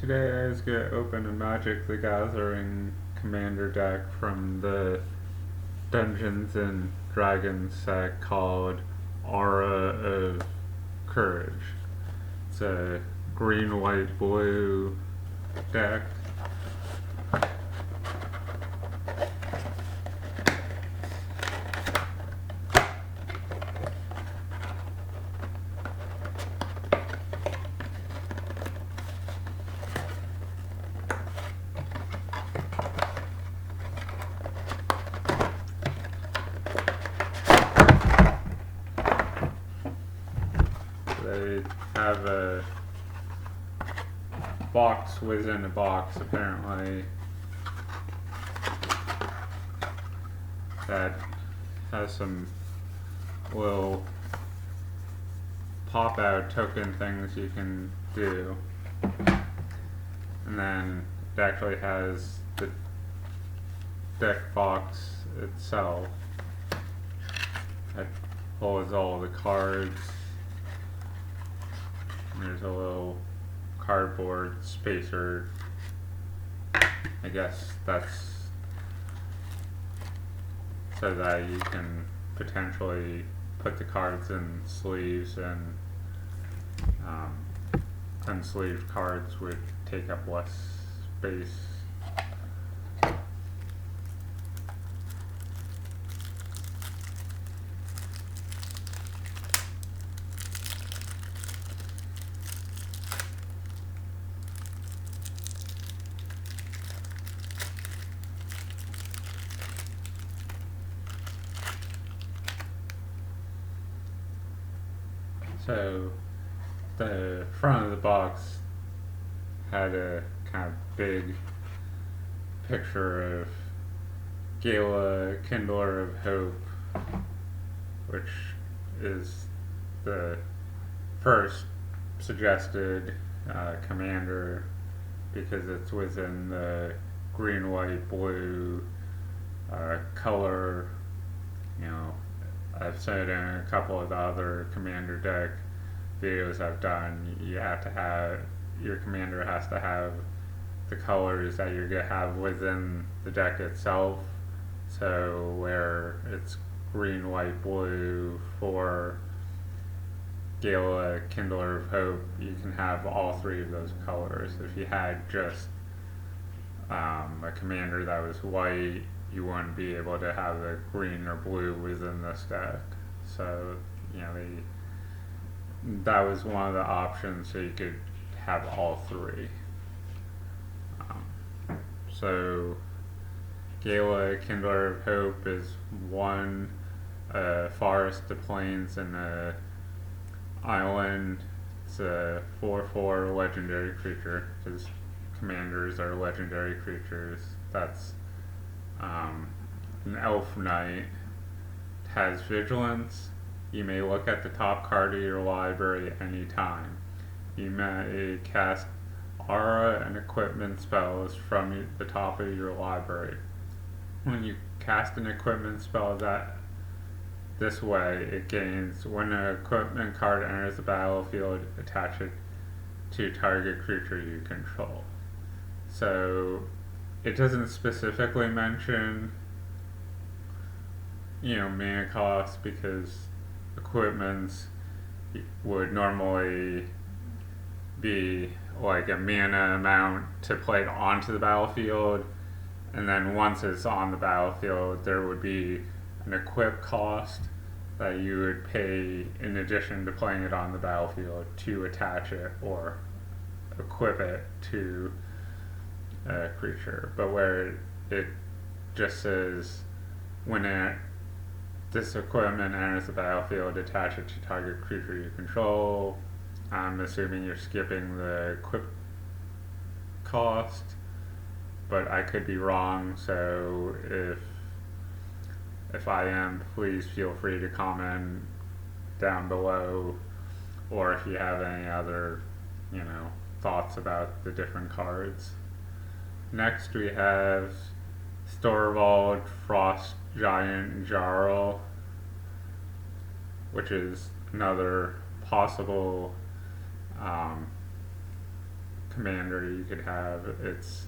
Today I was going to open a Magic the Gathering commander deck from the Dungeons and Dragons set called Aura of Courage. It's a green, white, blue deck. They have a box within a box, apparently, that has some little pop-out token things you can do. And then it actually has the deck box itself that holds all the cards. There's a little cardboard spacer. I guess that's so that you can potentially put the cards in sleeves, and unsleeved cards would take up less space. So the front of the box had a kind of big picture of Gala, Kindler of Hope, which is the first suggested commander because it's within the green, white, blue color. You know, I've said in a couple of the other commander deck videos I've done, you have to have, your commander has to have the colors that you're going to have within the deck itself. So where it's green, white, blue for Gala, Kindler of Hope, you can have all three of those colors. If you had just a commander that was white, you wouldn't be able to have the green or blue within this deck. So, you know, that was one of the options, so you could have all three. So Gala, Kindler of Hope is one forest to plains and a island. It's a 4/4 legendary creature, because commanders are legendary creatures. That's an elf knight. It has vigilance. You may look at the top card of your library anytime. You may cast aura and equipment spells from the top of your library. When you cast an equipment spell this way, it gains, when an equipment card enters the battlefield, attach it to target creature you control. So it doesn't specifically mention, mana cost, because equipments would normally be like a mana amount to play it onto the battlefield, and then once it's on the battlefield, there would be an equip cost that you would pay in addition to playing it on the battlefield to attach it or equip it to a creature. But where it just says, when this equipment enters the battlefield, attach it to target creature you control, I'm assuming you're skipping the equip cost, but I could be wrong. So if I am, please feel free to comment down below, or if you have any other thoughts about the different cards. Next we have Storvald, Frost Giant, Jarl, which is another possible commander you could have. It's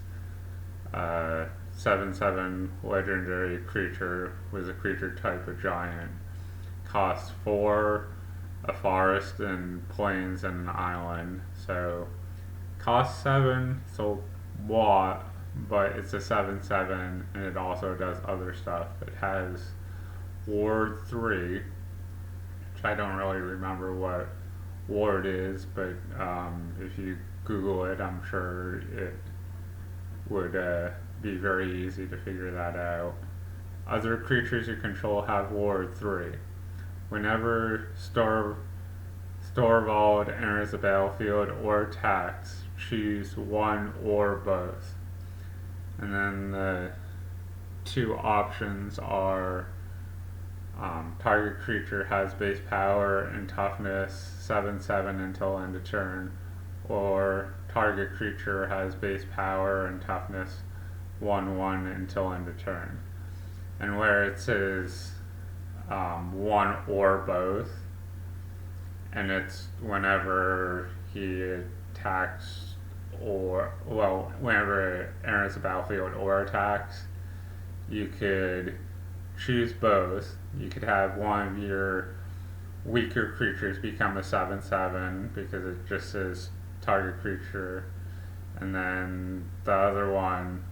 7/7 legendary creature with a creature type of giant. Costs 4, a forest and plains and an island. So costs 7, so what? But it's a 7/7 and it also does other stuff. It has ward 3, which I don't really remember what ward is, but if you Google it, I'm sure it would be very easy to figure that out. Other creatures you control have ward 3. Whenever Storvald enters the battlefield or attacks, choose one or both. And then the two options are target creature has base power and toughness 7/7 until end of turn, or target creature has base power and toughness 1/1 until end of turn. And where it says one or both, and it's whenever he attacks whenever it enters the battlefield or attacks, you could choose both. You could have one of your weaker creatures become a 7/7 because it just says target creature, and then the other one,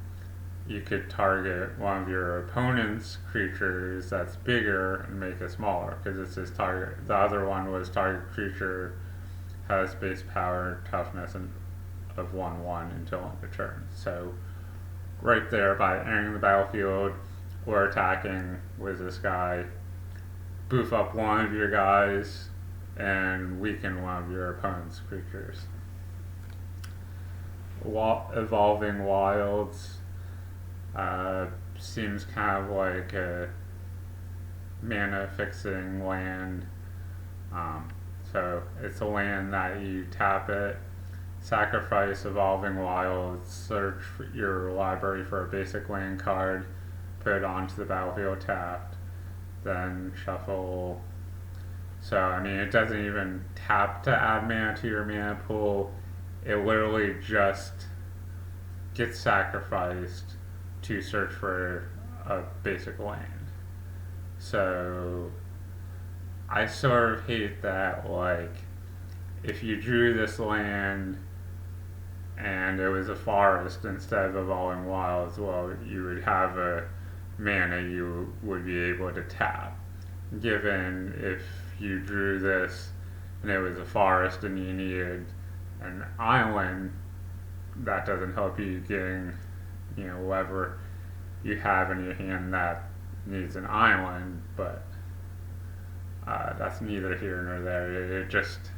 you could target one of your opponent's creatures that's bigger and make it smaller because it says target. The other one was target creature has base power, toughness, and of 1/1 until end of turn. So right there, by entering the battlefield or attacking with this guy, boof up one of your guys and weaken one of your opponent's creatures. Evolving Wilds seems kind of like a mana fixing land. So it's a land that you tap it, sacrifice Evolving Wilds, search your library for a basic land card, put it onto the battlefield tapped, then shuffle. So I mean, it doesn't even tap to add mana to your mana pool. It literally just gets sacrificed to search for a basic land. So I sort of hate that, like, if you drew this land and it was a forest instead of Evolving Wilds, well, you would have a mana you would be able to tap. Given if you drew this and it was a forest and you needed an island, that doesn't help you getting, whatever you have in your hand that needs an island, but that's neither here nor there. It just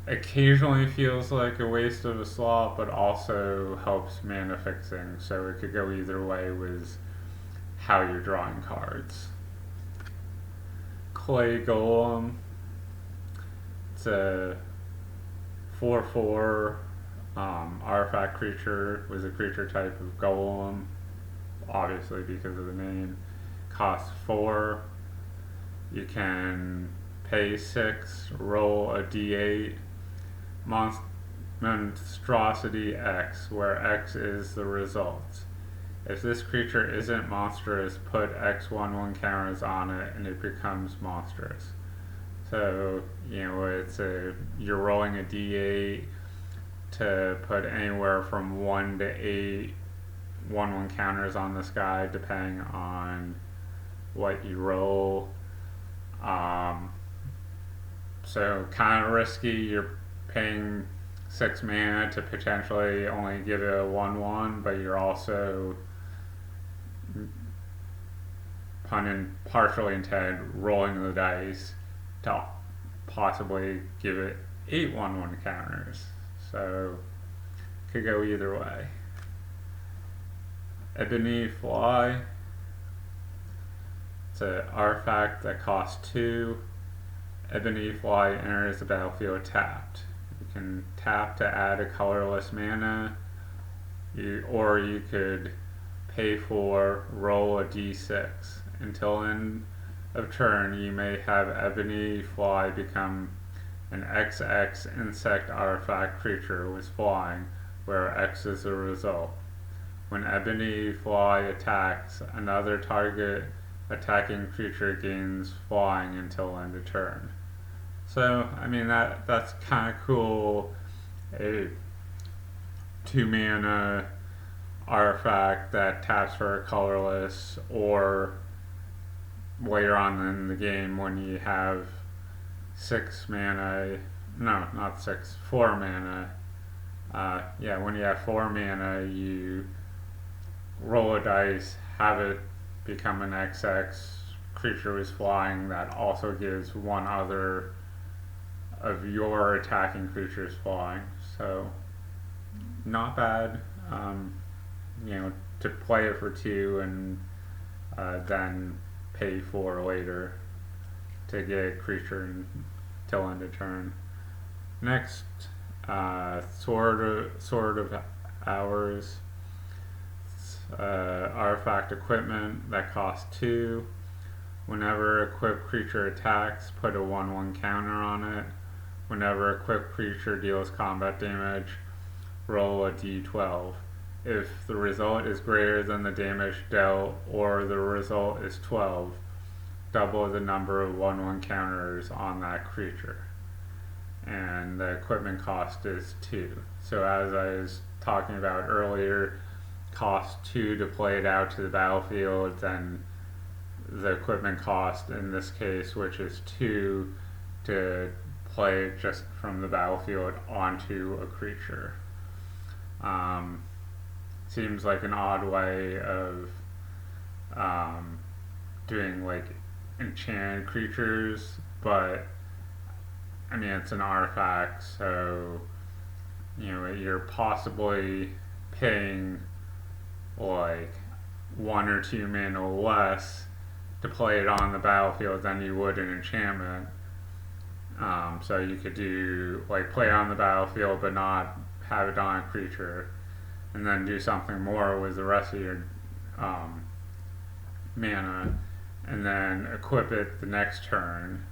occasionally feels like a waste of a slot, but also helps mana fixing, so it could go either way with how you're drawing cards. Clay Golem. It's a 4/4 artifact creature with a creature type of Golem, obviously because of the name. Costs 4. You can pay 6, roll a d8, monstrosity X, where X is the result. If this creature isn't monstrous, put X/1/1 counters on it and it becomes monstrous. So, you're rolling a d8 to put anywhere from 1 to 8 1/1 counters on this guy, depending on what you roll. So kind of risky. You're paying 6 mana to potentially only give it a 1/1, but you're also, pun partially intended, rolling the dice to possibly give it 8 1/1 counters. So could go either way. Epinephy. It's an artifact that costs 2. Epinephy enters the battlefield tapped. You can tap to add a colorless mana, or you could pay for, roll a d6. Until end of turn, you may have Epinephy become an XX insect artifact creature was flying, where X is the result. When Epinephy attacks, another target attacking creature gains flying until end of turn. So, I mean, that's kind of cool. A 2 mana artifact that taps for a colorless, or later on in the game when you have 6 mana, no, not 6, 4 mana. When you have 4 mana, you roll a dice, have it become an XX creature is flying that also gives one other of your attacking creatures flying. So, not bad. To play it for 2 and then pay 4 later to get a creature until end of turn. Next, Sword of Hours. Artifact equipment that costs 2. Whenever equipped creature attacks, put a 1/1 counter on it. Whenever equipped creature deals combat damage, roll a d12. If the result is greater than the damage dealt or the result is 12, double the number of 1/1 counters on that creature. And the equipment cost is 2. So as I was talking about earlier, cost 2 to play it out to the battlefield, then the equipment cost in this case, which is 2 to play it just from the battlefield onto a creature. Seems like an odd way of doing like enchanted creatures, but I mean it's an artifact, so you're possibly paying like 1 or 2 mana less to play it on the battlefield than you would an enchantment. So you could do like play it on the battlefield but not have it on a creature, and then do something more with the rest of your mana, and then equip it the next turn.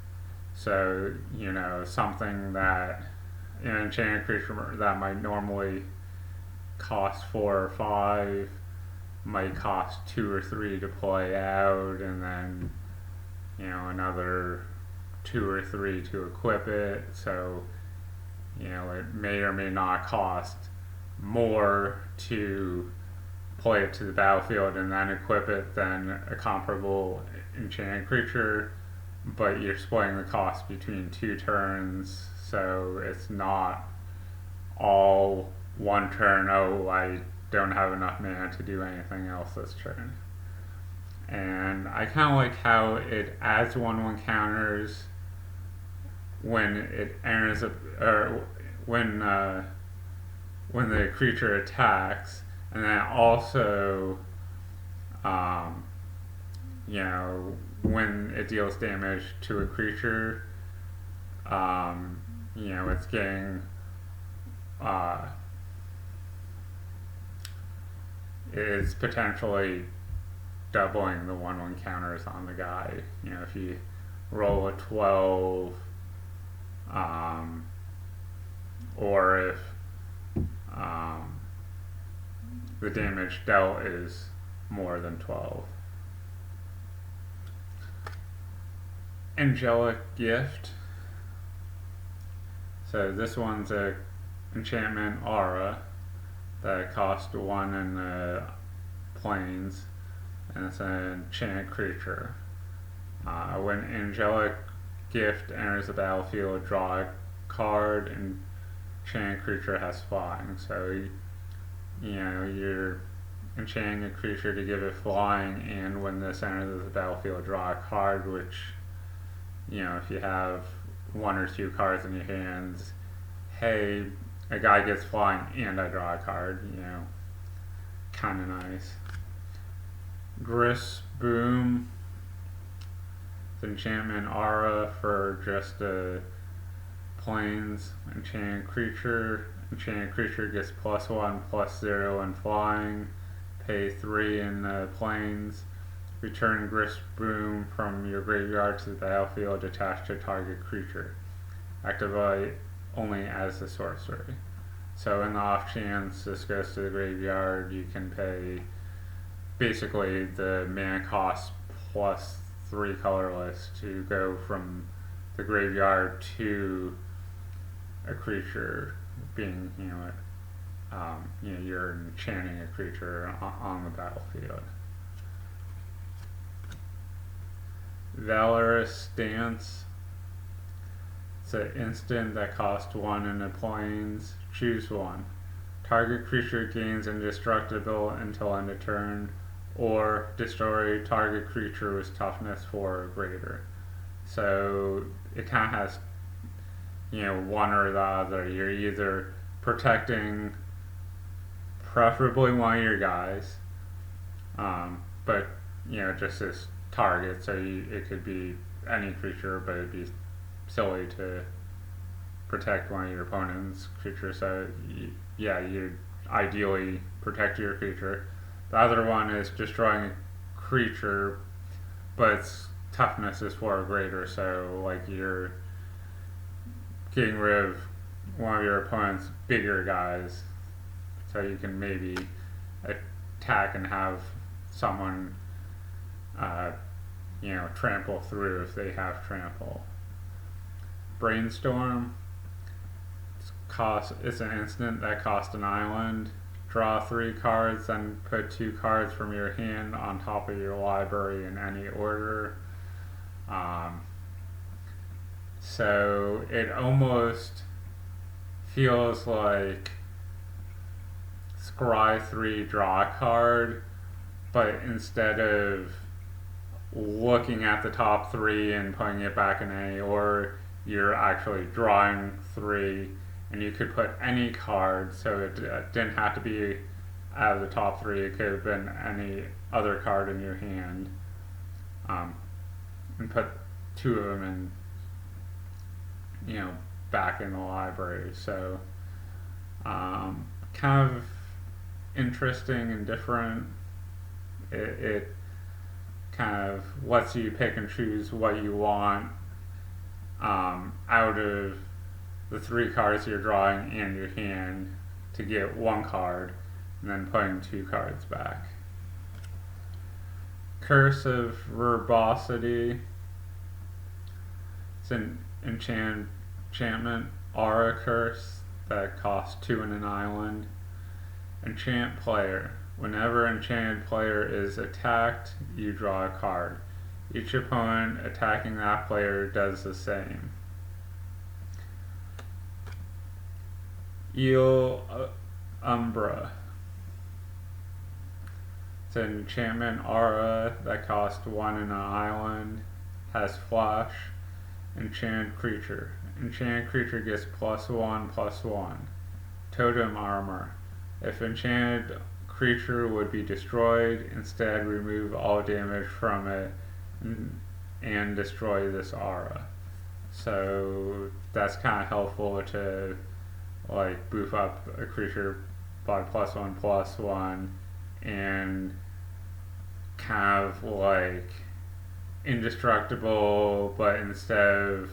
So something that an enchanted creature that might normally cost 4 or 5 might cost 2 or 3 to play out, and then another 2 or 3 to equip it. So it may or may not cost more to play it to the battlefield and then equip it than a comparable enchanted creature, but you're splitting the cost between 2 turns, so it's not all one turn, oh I don't have enough mana to do anything else this turn. And I kind of like how it adds 1/1 counters when it enters or when the creature attacks, and then also when it deals damage to a creature, it's getting it's potentially doubling the 1/1 counters on the guy. If you roll a 12, or if the damage dealt is more than 12. Angelic Gift. So this one's a enchantment aura that costs 1 in the planes, and it's an enchanted creature. When Angelic Gift enters the battlefield, draw a card, and enchanted creature has flying. So you're enchanting a creature to give it flying, and when this enters the battlefield, draw a card, which if you have 1 or 2 cards in your hands, hey, a guy gets flying and I draw a card, kind of nice. Grist Boom. It's enchantment aura for just a planes. Enchanted creature. Enchanted creature gets +1/+0 and flying. Pay 3 in the planes. Return Grist Boom from your graveyard to the battlefield attached to target creature. activate only as a sorcery. So in the off chance this goes to the graveyard, you can pay basically the mana cost plus 3 colorless to go from the graveyard to a creature being, you're enchanting a creature on the battlefield. Valorous Stance. It's an instant that costs 1 in the planes. Choose one. Target creature gains indestructible until end of turn, or destroy target creature with toughness 4 or greater. So it kind of has, one or the other. You're either protecting preferably one of your guys, but just as target. So it could be any creature, but it'd be silly to protect one of your opponent's creatures. So you ideally protect your creature. The other one is destroying a creature, but its toughness is 4 or greater. So like you're getting rid of one of your opponent's bigger guys, so you can maybe attack and have someone trample through if they have trample. Brainstorm. It's an instant that costs an island. Draw 3 cards, then put 2 cards from your hand on top of your library in any order. So it almost feels like scry 3, draw a card, but instead of looking at the top 3 and putting it back in any order, you're actually drawing 3, and you could put any card, so it didn't have to be out of the top 3. It could have been any other card in your hand, and put 2 of them in, back in the library. So kind of interesting and different. It kind of lets you pick and choose what you want out of the 3 cards you're drawing in your hand to get 1 card, and then putting 2 cards back. Cursive verbosity. It's an enchantment aura curse that costs 2 in an island. Enchant player. Whenever enchanted player is attacked, you draw a card. Each opponent attacking that player does the same. Umbra. It's an enchantment aura that costs 1 in an island, has flash. Enchanted creature. Enchanted creature gets +1/+1. Totem armor. If enchanted creature would be destroyed, instead remove all damage from it and destroy this aura. So that's kind of helpful to like boof up a creature by +1/+1 and kind of like indestructible, but instead of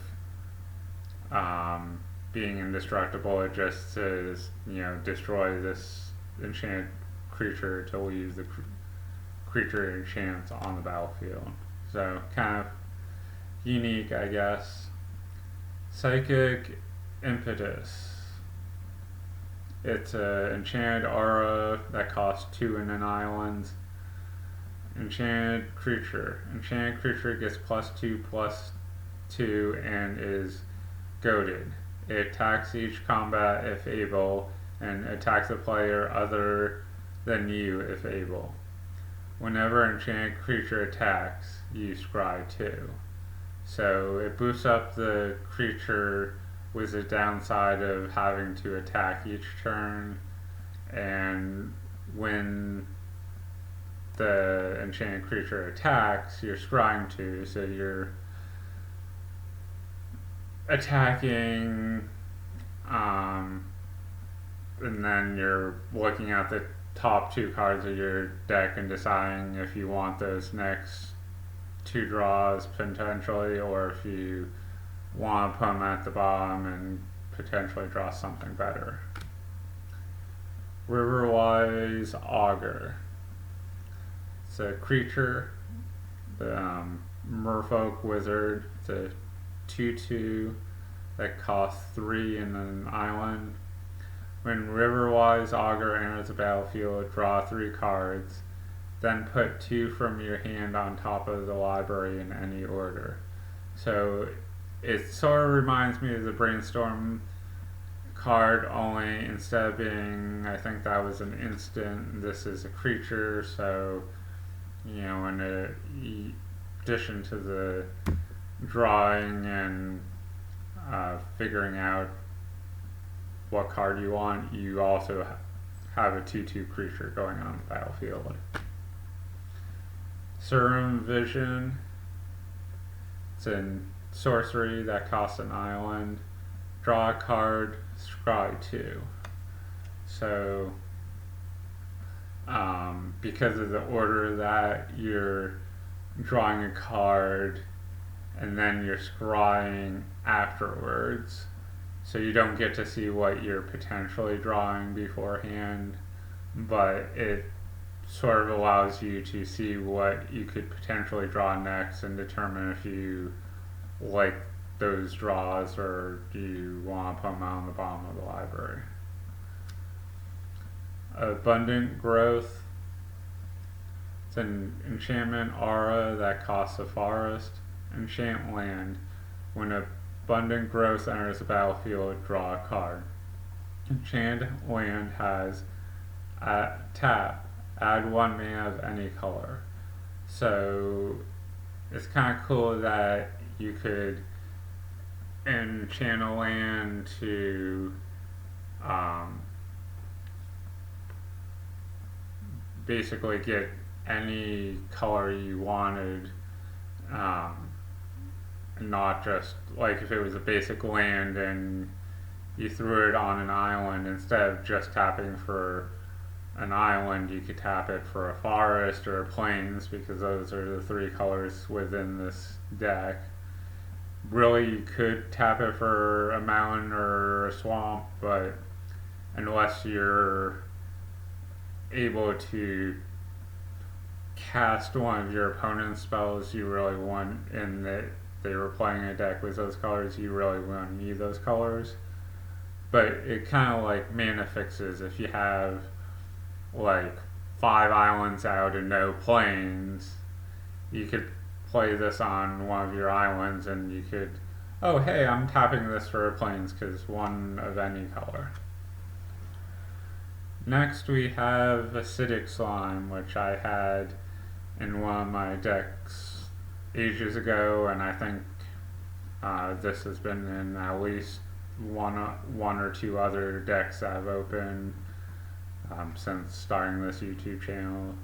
being indestructible, it just says destroy this enchanted creature to leave the creature enchants on the battlefield. So kind of unique, I guess. Psychic impetus. It's an enchanted aura that costs 2 in an island. Enchanted creature. Enchanted creature gets +2/+2 and is goaded. It attacks each combat if able, and attacks a player other than you if able. Whenever an enchanted creature attacks, you scry 2. So it boosts up the creature with the downside of having to attack each turn, and when the enchanted creature attacks, you're scrying 2, so you're attacking, and then you're looking at the top 2 cards of your deck and deciding if you want those next 2 draws potentially, or if you want to put them at the bottom and potentially draw something better. Riverwise auger. It's a creature, the merfolk wizard. It's a 2/2 that costs 3 in an island. When riverwise auger enters the battlefield, draw 3 cards. Then put 2 from your hand on top of the library in any order. So it sort of reminds me of the brainstorm card, only instead of being, I think that was an instant, this is a creature, so, you know, in addition to the drawing and figuring out what card you want, you also have a 2/2 creature going on the battlefield. Serum vision. It's in sorcery that costs an island. Draw a card, scry 2. So, because of the order that you're drawing a card and then you're scrying afterwards, so you don't get to see what you're potentially drawing beforehand, but it sort of allows you to see what you could potentially draw next and determine if you like those draws or do you want to put them on the bottom of the library. Abundant growth. It's an enchantment aura that costs a forest. Enchant land. When abundant growth enters the battlefield, draw a card. Enchant land has tap. Add 1 mana of any color. So it's kind of cool that you could enchant a land to basically get any color you wanted, not just like if it was a basic land and you threw it on an island, instead of just tapping for an island, you could tap it for a forest or a plains, because those are the 3 colors within this deck. Really, you could tap it for a mountain or a swamp, but unless you're able to cast one of your opponent's spells you really want, and that they were playing a deck with those colors, you really want to need those colors. But it kind of like mana fixes. If you have like 5 islands out and no plains, you could play this on one of your islands and you could, oh hey, I'm tapping this for a plains because one of any color. Next we have acidic slime, which I had in one of my decks ages ago, and I think this has been in at least one or 2 other decks that I've opened since starting this YouTube channel.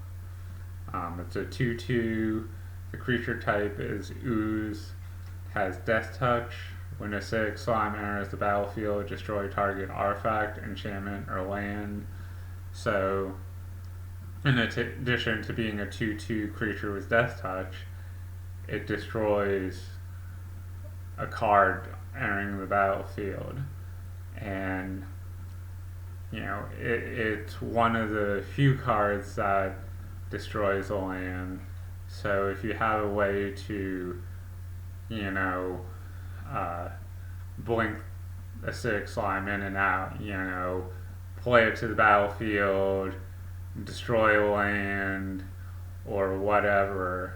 It's a 2/2. The creature type is ooze. Has death touch. When acidic slime enters the battlefield, destroy target artifact, enchantment, or land. So, in addition to being a 2/2 creature with death touch, it destroys a card entering the battlefield. And you know, it's one of the few cards that destroys a land. So if you have a way to, you know, blink acidic slime in and out, you know, play it to the battlefield, destroy a land, or whatever,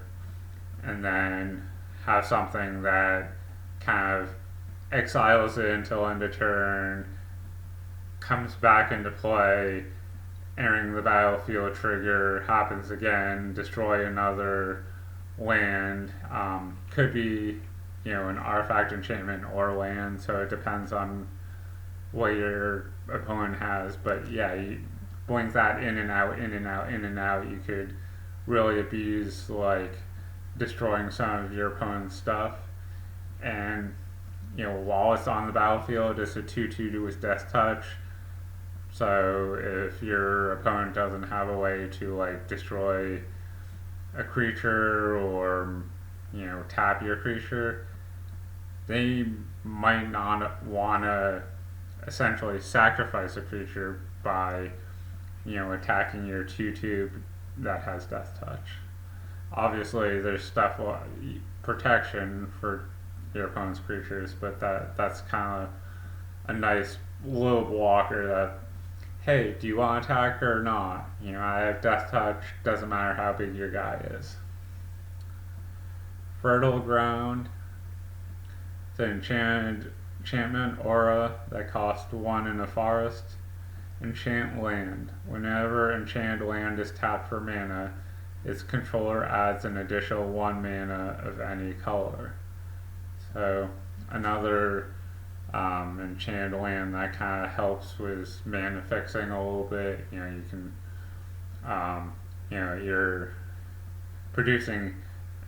and then have something that kind of exiles it until end of turn, comes back into play, entering the battlefield trigger, happens again, destroy another land. Could be, you know, an artifact, enchantment, or land, so it depends on what your opponent has. But yeah, you blink that in and out, in and out, in and out. You could really abuse, like, destroying some of your opponent's stuff. And, you know, while it's on the battlefield, it's a 2/2 with death touch. So if your opponent doesn't have a way to, like, destroy a creature or, you know, tap your creature, they might not want to essentially sacrifice a creature by, attacking your 2/2 that has death touch. Obviously, there's stuff protection for your opponent's creatures, but that's kind of a nice little blocker that, hey, do you want to attack or not? I have death touch, doesn't matter how big your guy is. Fertile ground. It's an enchantment aura that costs 1 in a forest. Enchant land. Whenever enchanted land is tapped for mana, its controller adds an additional 1 mana of any color. So another enchanted land that kind of helps with mana fixing a little bit. You can, you're producing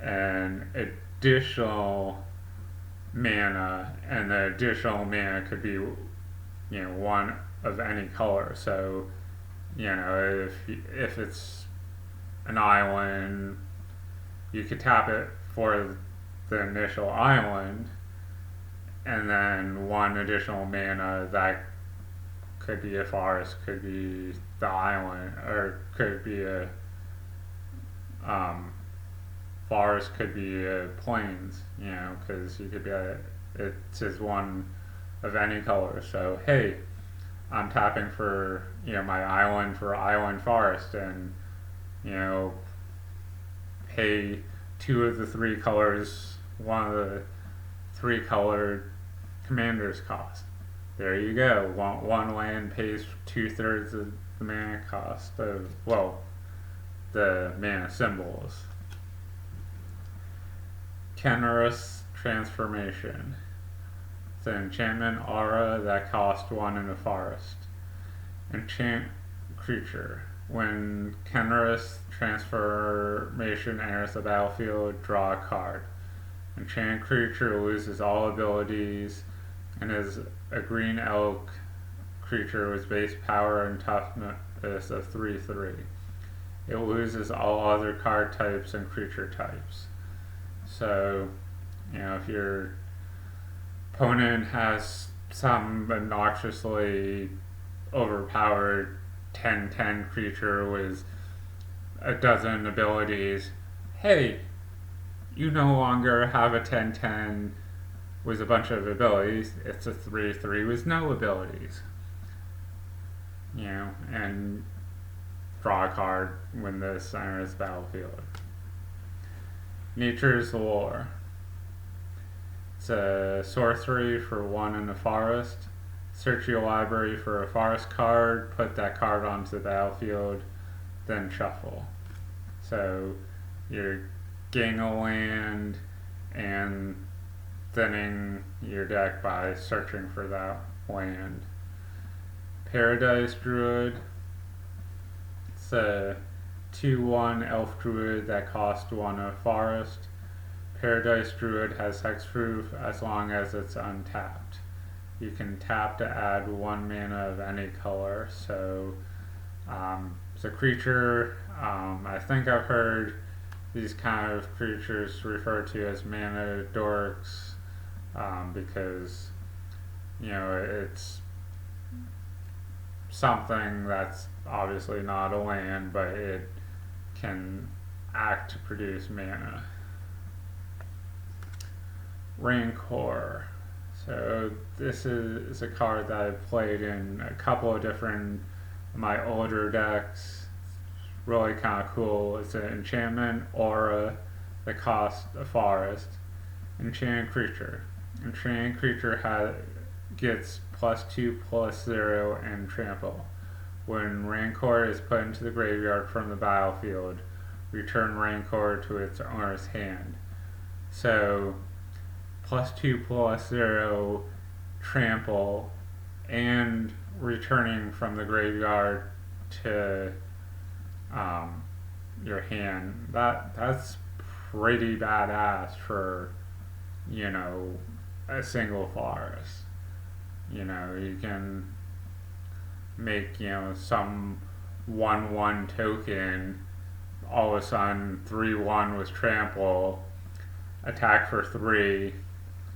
an additional mana, and the additional mana could be, one of any color. So, if it's an island, you could tap it for the initial island, and then 1 additional mana that could be a forest, could be the island, or could be a forest, could be a plains, because you could be it's just one of any color. So, hey, I'm tapping for, my island for island forest, and, pay 2 of the 3 colors, 1 of the 3 colored commander's cost. There you go. One land pays 2/3 of the mana cost of, the mana symbols. Kindler's transformation. It's an enchantment aura that costs 1 in a forest. Enchant creature. When Kindler's transformation enters the battlefield, draw a card. Enchanted creature loses all abilities and is a green elk creature with base power and toughness of 3/3. It loses all other card types and creature types. So, if your opponent has some obnoxiously overpowered 10/10 creature with a dozen abilities, hey, you no longer have a 10/10 with a bunch of abilities. It's a 3/3 with no abilities. And draw a card when this enters the battlefield. Nature's Lore. It's a sorcery for 1 in the forest. Search your library for a forest card, put that card onto the battlefield, then shuffle. So you're gaining a land and thinning your deck by searching for that land. Paradise Druid. It's a 2/1 elf druid that costs 1 a forest. Paradise Druid has hexproof as long as it's untapped. You can tap to add 1 mana of any color. So it's a creature. I think I've heard these kind of creatures referred to as mana dorks, because it's something that's obviously not a land, but it can act to produce mana. Rancor. So this is a card that I've played in a couple of different of my older decks. It's really kind of cool. It's an enchantment aura that costs a forest. Enchanted creature. Enchanted creature gets +2/+0 and trample. When Rancor is put into the graveyard from the battlefield, return Rancor to its owner's hand. So +2/+0 trample and returning from the graveyard to your hand. That's pretty badass for a single forest. You can make some 1/1 token all of a sudden 3/1 with trample, attack for 3,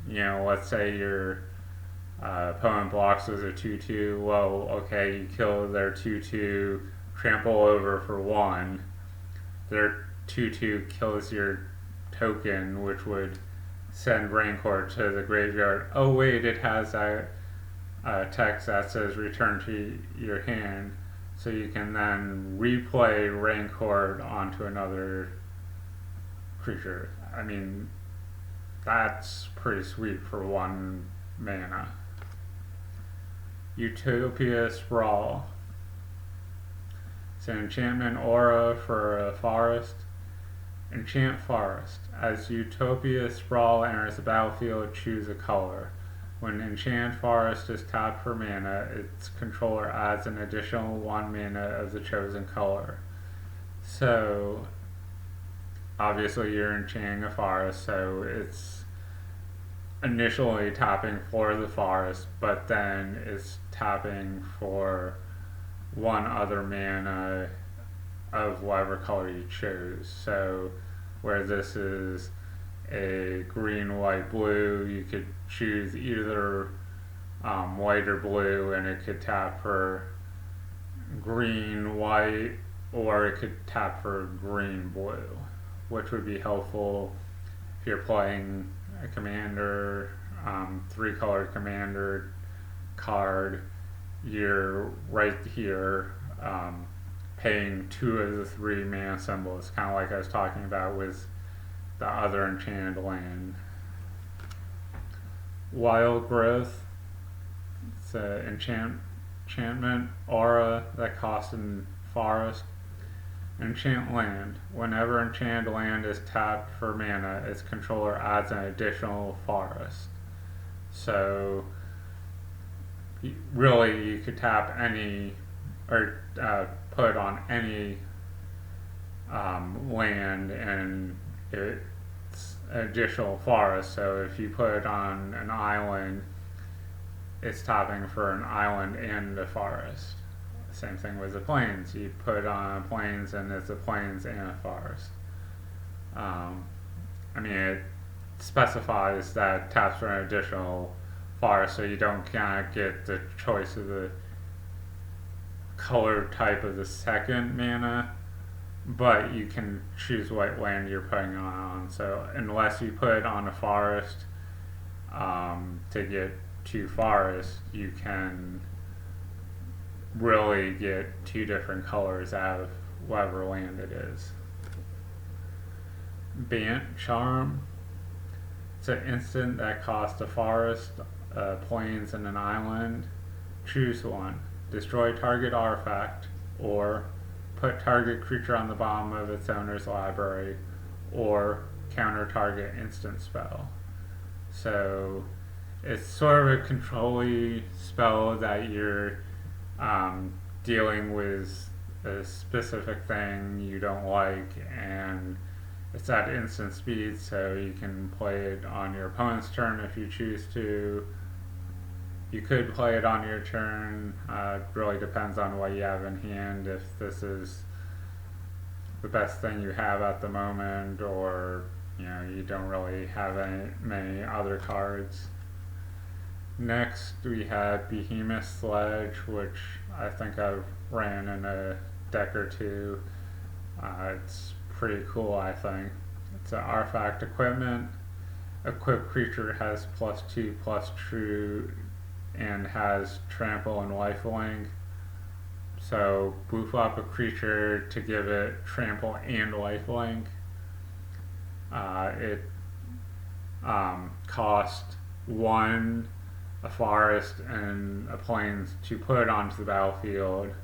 let's say your opponent blocks with a 2/2. Well, okay, you kill their 2/2, trample over for 1. Their 2/2 kills your token, which would send Rancor to the graveyard. Oh, wait, it has that text that says return to your hand. So you can then replay Rancor onto another creature. I mean, that's pretty sweet for 1 mana. Utopia Sprawl. It's an enchantment aura for a forest. Enchant Forest. As Utopia Sprawl enters the battlefield, choose a color. When Enchant Forest is tapped for mana, its controller adds an additional 1 mana of the chosen color. So, obviously you're enchanting a forest, so it's initially tapping for the forest, but then it's tapping for 1 other mana of whatever color you chose. So, where this is a green, white, blue, you could choose either white or blue, and it could tap for green, white, or it could tap for green, blue, which would be helpful if you're playing a commander, 3-color commander card. You're right here paying 2 of the 3 mana symbols, kind of like I was talking about with the other enchanted land. Wild Growth. It's an enchantment aura that costs in forest. Enchant Land. Whenever enchanted land is tapped for mana, its controller adds an additional forest. So, really, you could tap any, or put on any land, and it's additional forest. So if you put it on an island, it's tapping for an island and a forest. Same thing with the plains. You put on plains, and it's a plains and a forest. I mean, it specifies that taps for an additional forest, so you don't kind of get the choice of the color type of the second mana, but you can choose what land you're putting on. So unless you put it on a forest to get 2 forests, you can really get 2 different colors out of whatever land it is. Bant Charm. It's an instant that costs a forest, plains, and an island. Choose one. Destroy target artifact, or put target creature on the bottom of its owner's library, or counter target instant spell. So it's sort of a control-y spell that you're dealing with a specific thing you don't like, and it's at instant speed, so you can play it on your opponent's turn if you choose to. You could play it on your turn. It really depends on what you have in hand, if this is the best thing you have at the moment, or you don't really have many other cards. Next, we had Behemoth Sledge, which I think I've ran in a deck or 2. It's pretty cool, I think. It's an artifact equipment. Equipped creature has +2/+2 and has trample and lifelink. So boof up a creature to give it trample and lifelink. It cost 1, a forest, and a plains to put it onto the battlefield,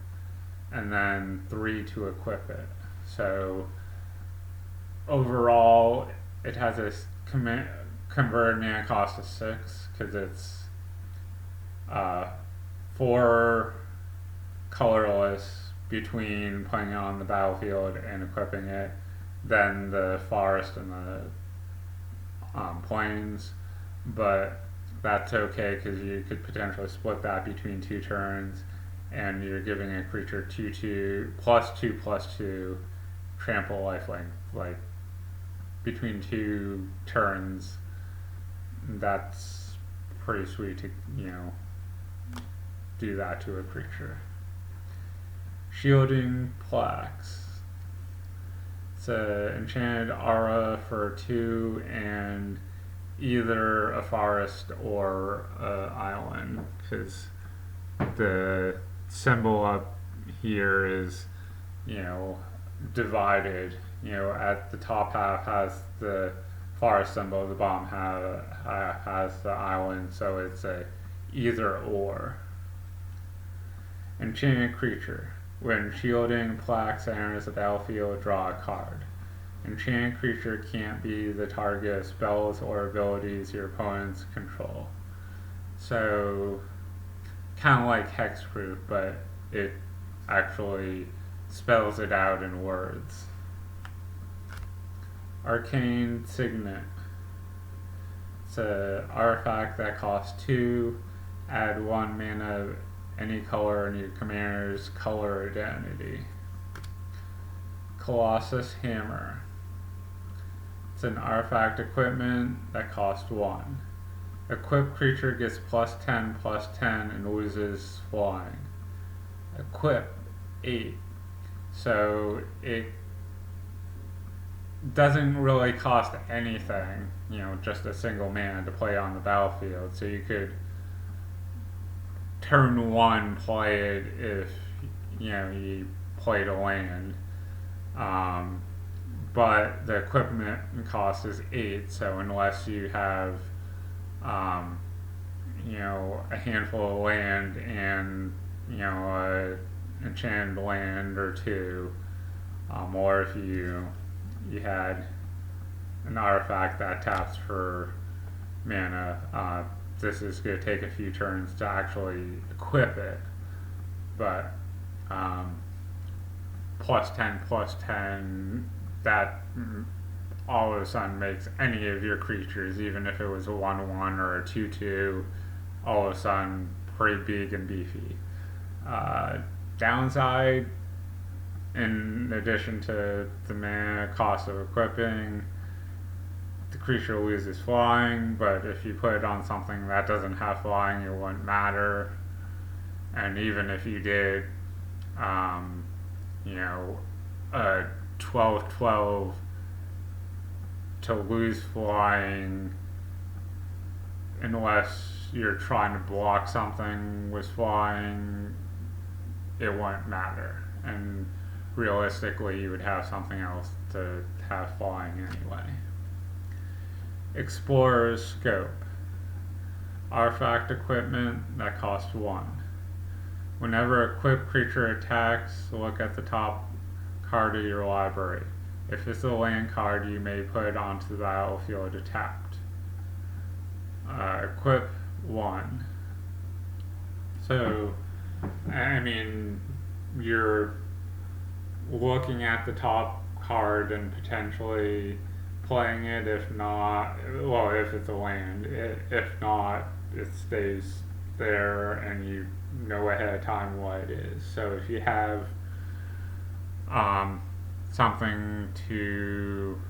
and then 3 to equip it. So overall, it has a converted mana cost of 6, because it's 4 colorless between putting it on the battlefield and equipping it, then the forest and the plains. But that's okay, because you could potentially split that between 2 turns, and you're giving a creature 2/2 +2/+2 trample lifelink. Like, between 2 turns, that's pretty sweet to, do that to a creature. Shielding plaques. It's an enchanted aura for 2 and either a forest or an island, because the symbol up here is, divided. At the top half has the forest symbol, the bottom half has the island, so it's a either or. Enchanted creature. When shielding plaques enters the battlefield, draw a card. Enchanted creature can't be the target of spells or abilities your opponents control. So, kind of like hexproof, but it actually spells it out in words. Arcane signet. It's an artifact that costs 2, add 1 mana of any color in your commander's color identity. Colossus hammer. It's an artifact equipment that costs 1. Equipped creature gets +10/+10 and loses flying. Equip 8. So it doesn't really cost anything, just a single mana to play on the battlefield. So you could turn 1 play it if, you played a land. But the equipment cost is 8, so unless you have, a handful of land and, a enchanted land or 2, or if you had an artifact that taps for mana, this is going to take a few turns to actually equip it, but +10/+10, that all of a sudden makes any of your creatures, even if it was a 1/1 or a 2/2, all of a sudden pretty big and beefy. Downside, in addition to the mana cost of equipping, the creature loses flying, but if you put it on something that doesn't have flying, it wouldn't matter. And even if you did, a 12/12 to lose flying, unless you're trying to block something with flying, it wouldn't matter. And realistically, you would have something else to have flying anyway. Explorer's scope. Artifact equipment that costs 1. Whenever a equipped creature attacks, look at the top card of your library. If it's a land card, you may put it onto the battlefield tapped. Equip 1. So, you're looking at the top card and potentially playing it. If not, if it's a land. If not, it stays there and you know ahead of time what it is. So if you have something to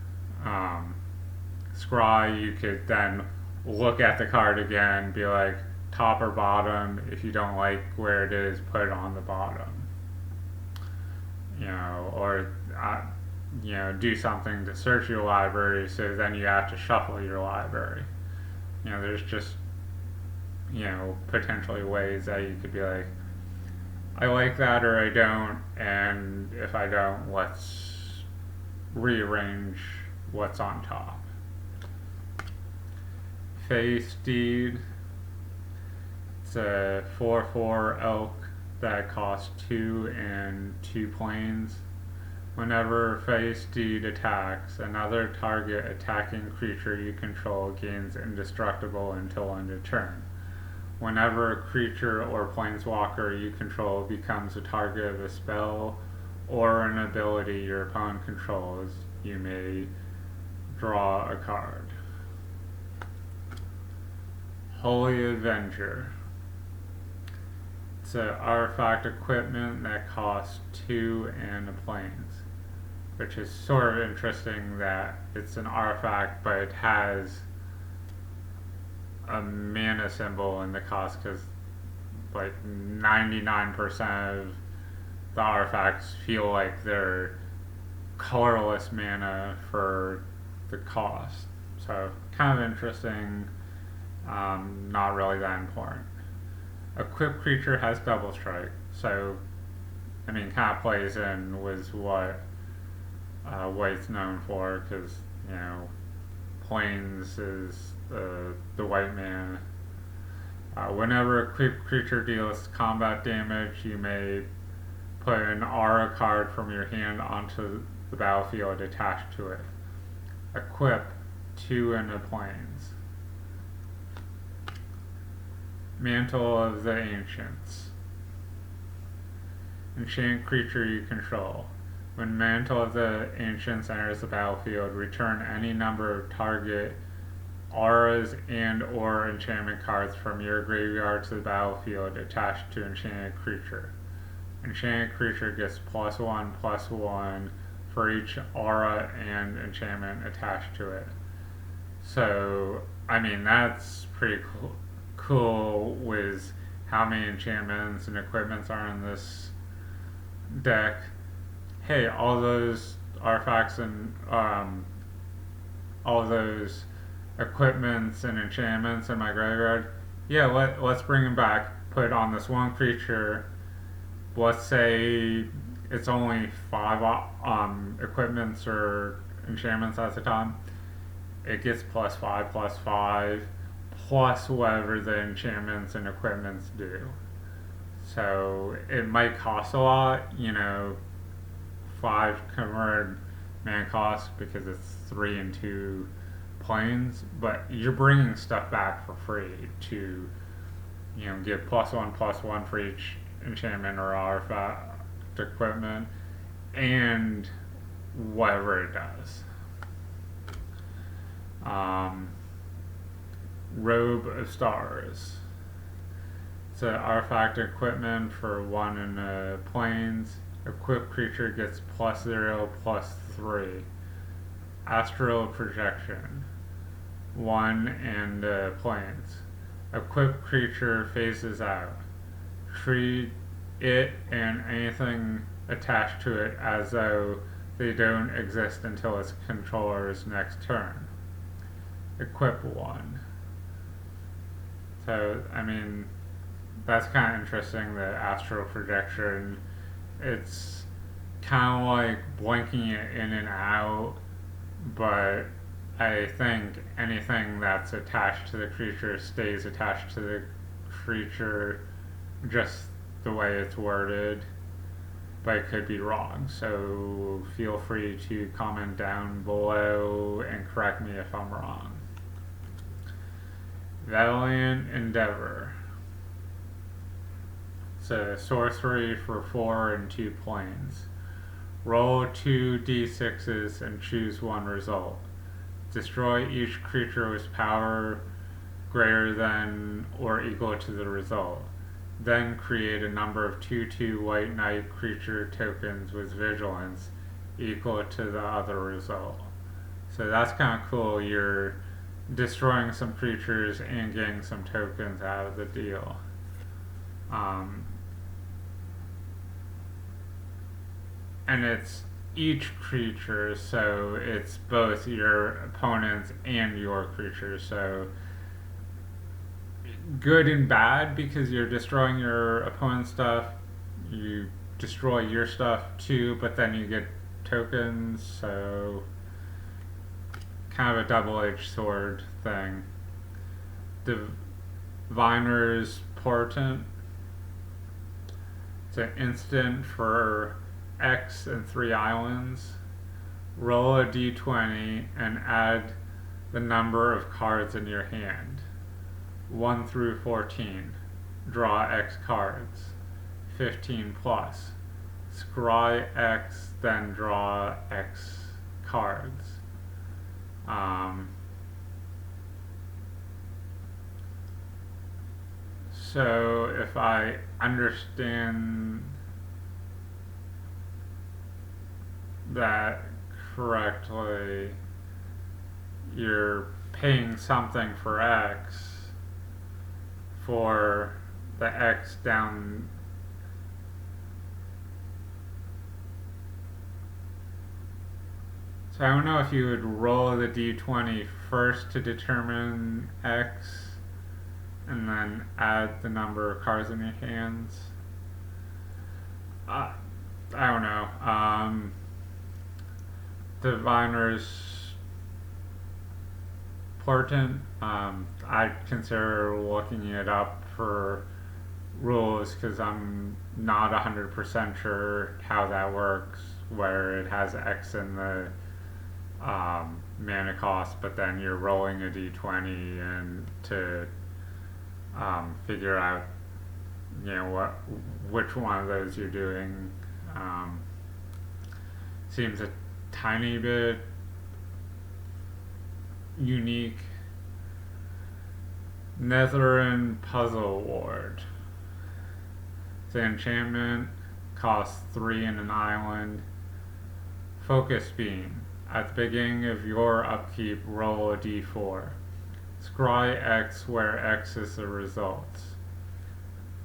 scry, you could then look at the card again, be like, top or bottom. If you don't like where it is, put it on the bottom. Or do something to search your library, so then you have to shuffle your library. There's just, potentially ways that you could be like, I like that or I don't, and if I don't, let's rearrange what's on top. Face Deed. It's a 4/4 elk that costs 2 and 2 planes. Whenever Face Deed attacks, another target attacking creature you control gains indestructible until end of turn. Whenever a creature or planeswalker you control becomes a target of a spell or an ability your opponent controls, you may draw a card. Holy Avenger. It's an artifact equipment that costs 2 and a planes, which is sort of interesting that it's an artifact, but it has a mana symbol in the cost because like 99% of the artifacts feel like they're colorless mana for the cost. So kind of interesting, not really that important. Equipped creature has double strike, so I mean, kind of plays in with what White's known for, because you know, Plains is the white man. Whenever a equipped creature deals combat damage, you may put an aura card from your hand onto the battlefield attached to it. Equip 2 in the Plains. Mantle of the Ancients. Enchant creature you control. When Mantle of the Ancients enters the battlefield, return any number of target auras and or enchantment cards from your graveyard to the battlefield attached to enchanted creature. Enchanted creature gets +1/+1 for each aura and enchantment attached to it. So, I mean, that's pretty cool with how many enchantments and equipments are in this deck. Hey, all those artifacts and all those equipments and enchantments in my graveyard, yeah, let's bring them back. Put it on this one creature. Let's say it's only 5 equipments or enchantments at the time. It gets +5/+5 plus whatever the enchantments and equipments do. So it might cost a lot, you know, 5 converted mana cost because it's 3 and 2 planes, but you're bringing stuff back for free to, you know, give +1/+1 for each enchantment or artifact equipment and whatever it does. Robe of Stars. It's an artifact equipment for 1 in the planes. Equipped creature gets +0/+3. Astral Projection. 1 in the planes. Equipped creature phases out. Treat it and anything attached to it as though they don't exist until its controller's next turn. Equip 1. So, I mean, that's kind of interesting, the astral projection. It's kind of like blinking it in and out, but I think anything that's attached to the creature stays attached to the creature, just the way it's worded, but it could be wrong. So feel free to comment down below and correct me if I'm wrong. Valiant Endeavor. It's a sorcery for 4 and 2 planes. Roll 2 d6s and choose 1 result. Destroy each creature with power greater than or equal to the result. Then create a number of 2/2 white knight creature tokens with vigilance equal to the other result. So that's kind of cool. You're destroying some creatures and getting some tokens out of the deal. And it's each creature, so it's both your opponents and your creatures. So good and bad, because you're destroying your opponent's stuff, you destroy your stuff too, but then you get tokens, so kind of a double-edged sword thing. Diviner's Portent. It's an instant for X and 3 islands. Roll a d20 and add the number of cards in your hand. 1 through 14. Draw X cards. 15 plus. Scry X, then draw X cards. So if I understand that correctly, you're paying something for X, for the X down. So I don't know if you would roll the d20 first to determine X and then add the number of cards in your hands. I don't know. Diviner's important. I consider looking it up for rules because I'm not 100% sure how that works, where it has X in the mana cost, but then you're rolling a d20 and to figure out, which one of those you're doing. Seems a tiny bit unique. Netherin Puzzle Ward. The enchantment costs 3 in an island. Focus Beam. At the beginning of your upkeep, roll a d4. Scry X where X is the result.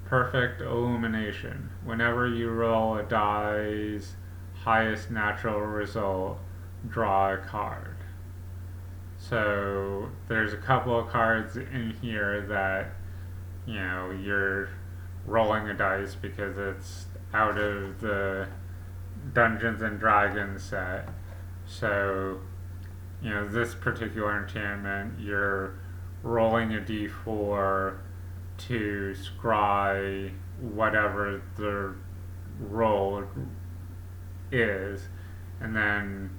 Perfect Illumination. Whenever you roll a die's highest natural result, draw a card. So there's a couple of cards in here that, you're rolling a dice because it's out of the Dungeons and Dragons set. So, this particular enchantment, you're rolling a d4 to scry whatever the roll is, and then,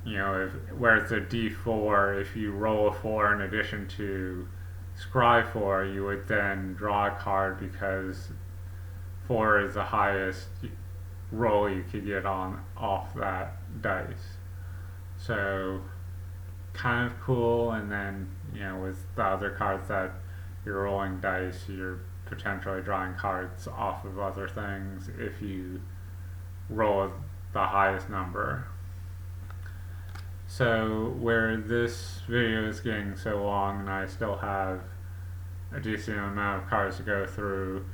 where it's a d4, if you roll a 4 in addition to scry 4, you would then draw a card because 4 is the highest roll you could get off that dice. So kind of cool. And then with the other cards that you're rolling dice, you're potentially drawing cards off of other things if you roll the highest number. So where this video is getting so long and I still have a decent amount of cards to go through,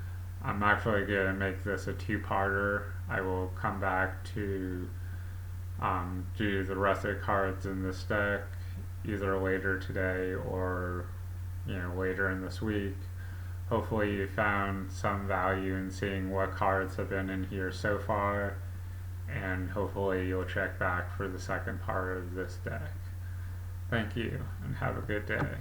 I'm actually going to make this a two-parter. I will come back to do the rest of the cards in this deck either later today or later in this week. Hopefully you found some value in seeing what cards have been in here so far, and hopefully you'll check back for the second part of this deck. Thank you and have a good day.